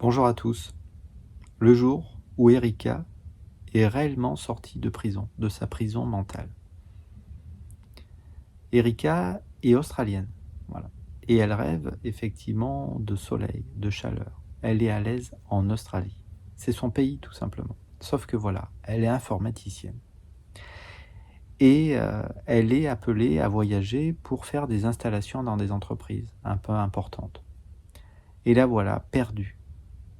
Bonjour à tous. Le jour où Erika est réellement sortie de prison, de sa prison mentale. Erika est australienne, voilà. Et elle rêve effectivement de soleil, de chaleur. Elle est à l'aise en Australie. C'est son pays tout simplement. Sauf que voilà, elle est informaticienne. Et elle est appelée à voyager pour faire des installations dans des entreprises un peu importantes. Et là voilà, perdue,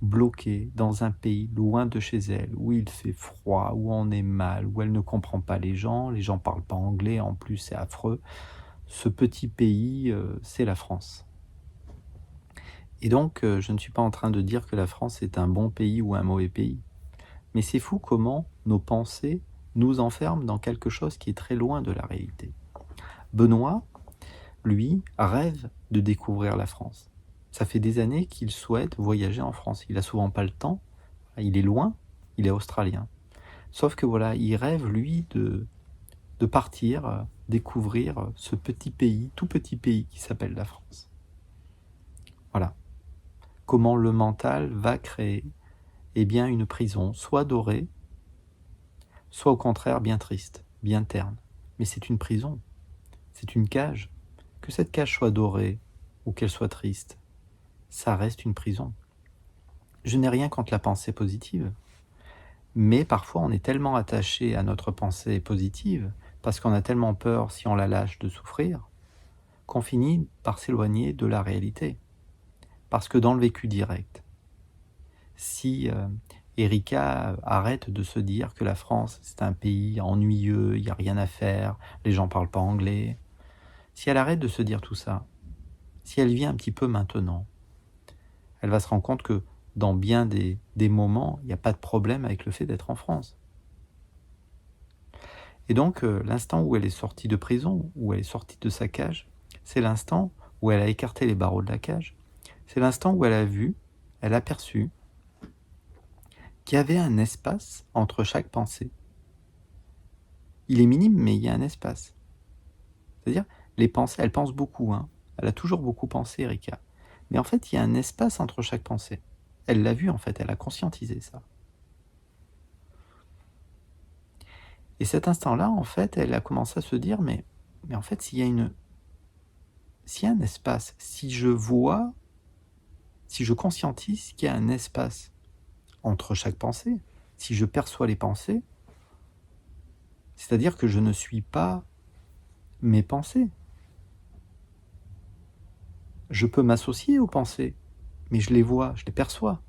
bloquée dans un pays loin de chez elle, où il fait froid, où on est mal, où elle ne comprend pas les gens parlent pas anglais, en plus c'est affreux. Ce petit pays, c'est la France. Et donc, je ne suis pas en train de dire que la France est un bon pays ou un mauvais pays. Mais c'est fou comment nos pensées nous enferment dans quelque chose qui est très loin de la réalité. Benoît, lui, rêve de découvrir la France. Ça fait des années qu'il souhaite voyager en France. Il n'a souvent pas le temps, il est loin, il est australien. Sauf que voilà, il rêve, lui, de partir, découvrir ce petit pays, tout petit pays qui s'appelle la France. Voilà. Comment le mental va créer bien, une prison, soit dorée, soit au contraire bien triste, bien terne. Mais c'est une prison, c'est une cage. Que cette cage soit dorée ou qu'elle soit triste, ça reste une prison. Je n'ai rien contre la pensée positive, mais parfois on est tellement attaché à notre pensée positive, parce qu'on a tellement peur, si on la lâche, de souffrir, qu'on finit par s'éloigner de la réalité. Parce que dans le vécu direct, si Erika arrête de se dire que la France c'est un pays ennuyeux, il n'y a rien à faire, les gens ne parlent pas anglais, si elle arrête de se dire tout ça, si elle vit un petit peu maintenant, elle va se rendre compte que dans bien des moments, il n'y a pas de problème avec le fait d'être en France. Et donc, l'instant où elle est sortie de prison, où elle est sortie de sa cage, c'est l'instant où elle a écarté les barreaux de la cage, c'est l'instant où elle a vu, elle a aperçu qu'il y avait un espace entre chaque pensée. Il est minime, mais il y a un espace. C'est-à-dire, les pensées, elle pense beaucoup, hein. Elle a toujours beaucoup pensé, Erika. Mais en fait, il y a un espace entre chaque pensée. Elle l'a vu, en fait, elle a conscientisé ça. Et cet instant-là, en fait, elle a commencé à se dire, mais en fait, s'il y a un espace, si je vois, si je conscientise qu'il y a un espace entre chaque pensée, si je perçois les pensées, c'est-à-dire que je ne suis pas mes pensées. Je peux m'associer aux pensées, mais je les vois, je les perçois.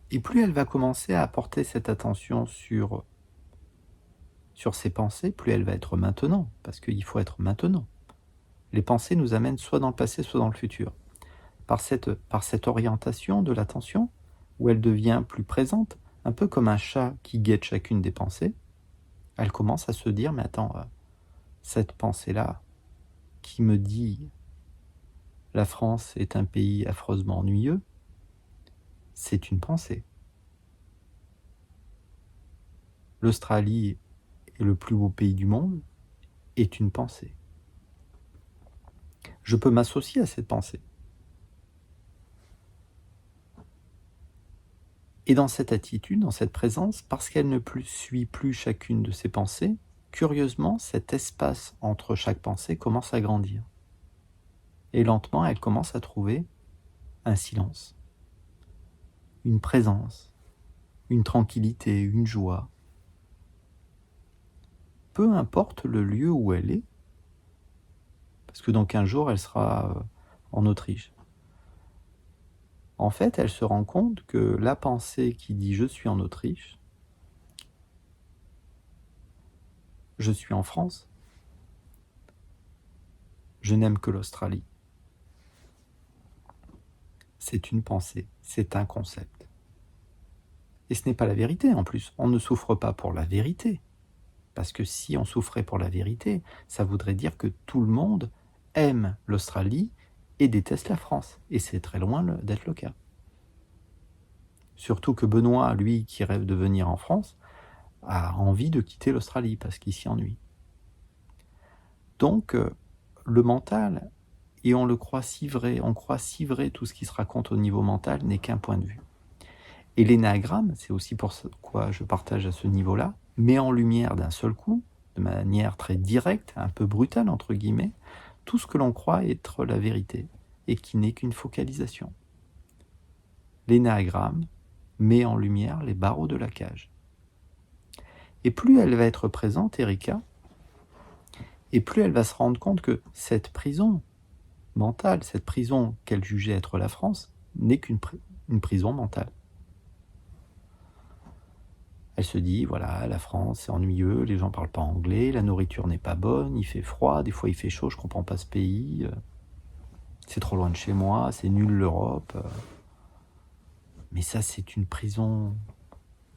Et plus elle va commencer à apporter cette attention sur ses pensées, plus elle va être maintenant, parce qu'il faut être maintenant. Les pensées nous amènent soit dans le passé, soit dans le futur. Par cette orientation de l'attention, où elle devient plus présente, un peu comme un chat qui guette chacune des pensées, elle commence à se dire, mais attends, cette pensée-là, qui me dit la France est un pays affreusement ennuyeux, c'est une pensée. L'Australie est le plus beau pays du monde, est une pensée. Je peux m'associer à cette pensée. Et dans cette attitude, dans cette présence, parce qu'elle ne suit plus chacune de ses pensées, curieusement, cet espace entre chaque pensée commence à grandir. Et lentement, elle commence à trouver un silence, une présence, une tranquillité, une joie. Peu importe le lieu où elle est, parce que dans 15 jours, elle sera en Autriche. En fait, elle se rend compte que la pensée qui dit « je suis en Autriche », je suis en France, je n'aime que l'Australie. C'est une pensée, c'est un concept. Et ce n'est pas la vérité en plus, on ne souffre pas pour la vérité. Parce que si on souffrait pour la vérité, ça voudrait dire que tout le monde aime l'Australie et déteste la France. Et c'est très loin d'être le cas. Surtout que Benoît, lui, qui rêve de venir en France, a envie de quitter l'Australie parce qu'il s'y ennuie. Donc, le mental et on le croit si vrai, on croit si vrai, tout ce qui se raconte au niveau mental n'est qu'un point de vue. Et l'énéagramme, c'est aussi pourquoi je partage à ce niveau-là, met en lumière d'un seul coup, de manière très directe, un peu brutale entre guillemets, tout ce que l'on croit être la vérité, et qui n'est qu'une focalisation. L'énéagramme met en lumière les barreaux de la cage. Et plus elle va être présente, Erika, et plus elle va se rendre compte que cette prison mentale, cette prison qu'elle jugeait être la France, n'est qu'une prison mentale. Elle se dit, voilà, la France, c'est ennuyeux, les gens parlent pas anglais, la nourriture n'est pas bonne, il fait froid, des fois il fait chaud, je comprends pas ce pays, c'est trop loin de chez moi, c'est nul l'Europe. Mais ça, c'est une prison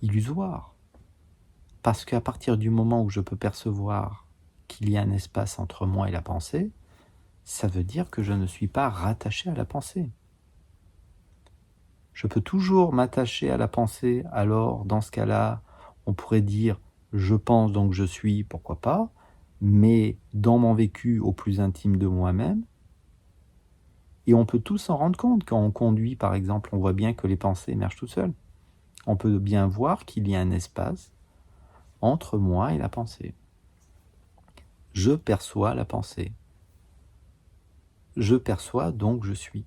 illusoire. Parce qu'à partir du moment où je peux percevoir qu'il y a un espace entre moi et la pensée, ça veut dire que je ne suis pas rattaché à la pensée. Je peux toujours m'attacher à la pensée, alors dans ce cas-là, on pourrait dire je pense donc je suis, pourquoi pas, mais dans mon vécu au plus intime de moi-même, et on peut tous s'en rendre compte. Quand on conduit par exemple, on voit bien que les pensées émergent tout seules. On peut bien voir qu'il y a un espace entre moi et la pensée. Je perçois la pensée. Je perçois donc je suis.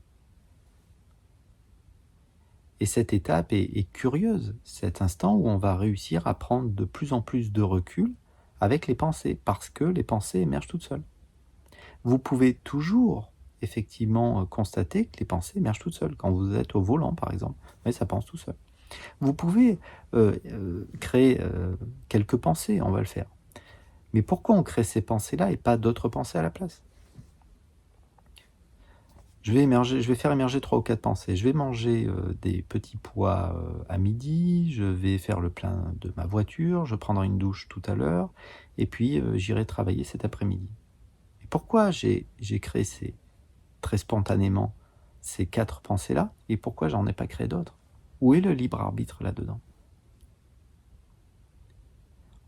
Et cette étape est curieuse, cet instant où on va réussir à prendre de plus en plus de recul avec les pensées, parce que les pensées émergent toutes seules. Vous pouvez toujours effectivement constater que les pensées émergent toutes seules. Quand vous êtes au volant par exemple, mais ça pense tout seul. Vous pouvez créer quelques pensées, on va le faire. Mais pourquoi on crée ces pensées-là et pas d'autres pensées à la place ? Je vais faire émerger 3 ou 4 pensées. Je vais manger des petits pois à midi, je vais faire le plein de ma voiture, je prendrai une douche tout à l'heure, et puis j'irai travailler cet après-midi. Et pourquoi j'ai créé très spontanément ces 4 pensées-là, et pourquoi j'en ai pas créé d'autres ? Où est le libre arbitre là-dedans ?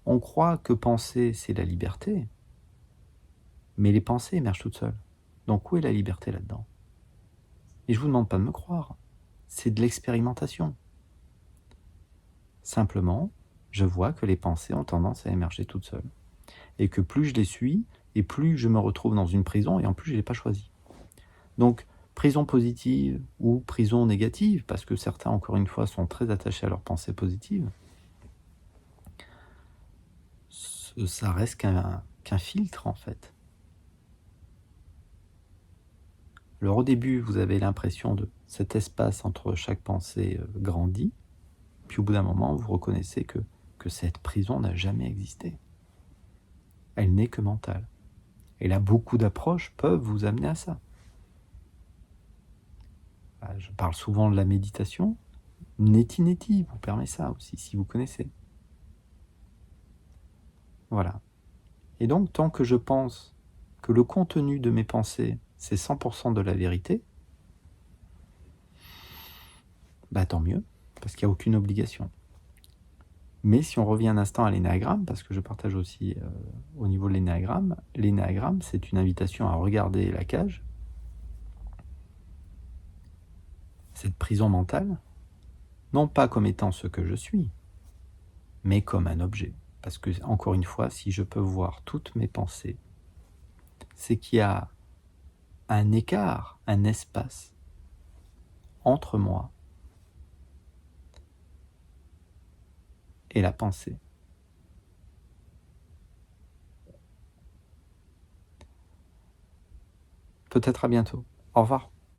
On croit que penser, c'est la liberté, mais les pensées émergent toutes seules. Donc où est la liberté là-dedans ? Et je vous demande pas de me croire, c'est de l'expérimentation. Simplement, je vois que les pensées ont tendance à émerger toutes seules. Et que plus je les suis, et plus je me retrouve dans une prison, et en plus je ne l'ai pas choisi. Donc, prison positive ou prison négative, parce que certains, encore une fois, sont très attachés à leurs pensées positives, ça reste qu'un filtre, en fait. Alors au début, vous avez l'impression de cet espace entre chaque pensée grandit, puis au bout d'un moment, vous reconnaissez que cette prison n'a jamais existé. Elle n'est que mentale. Et là, beaucoup d'approches peuvent vous amener à ça. Je parle souvent de la méditation. Neti Neti vous permet ça aussi, si vous connaissez. Voilà. Et donc, tant que je pense que le contenu de mes pensées, c'est 100% de la vérité, bah tant mieux, parce qu'il n'y a aucune obligation. Mais si on revient un instant à l'énéagramme, parce que je partage aussi au niveau de l'énéagramme, c'est une invitation à regarder la cage, cette prison mentale, non pas comme étant ce que je suis, mais comme un objet. Parce que, encore une fois, si je peux voir toutes mes pensées, c'est qu'il y a un écart, un espace entre moi et la pensée. Peut-être à bientôt. Au revoir.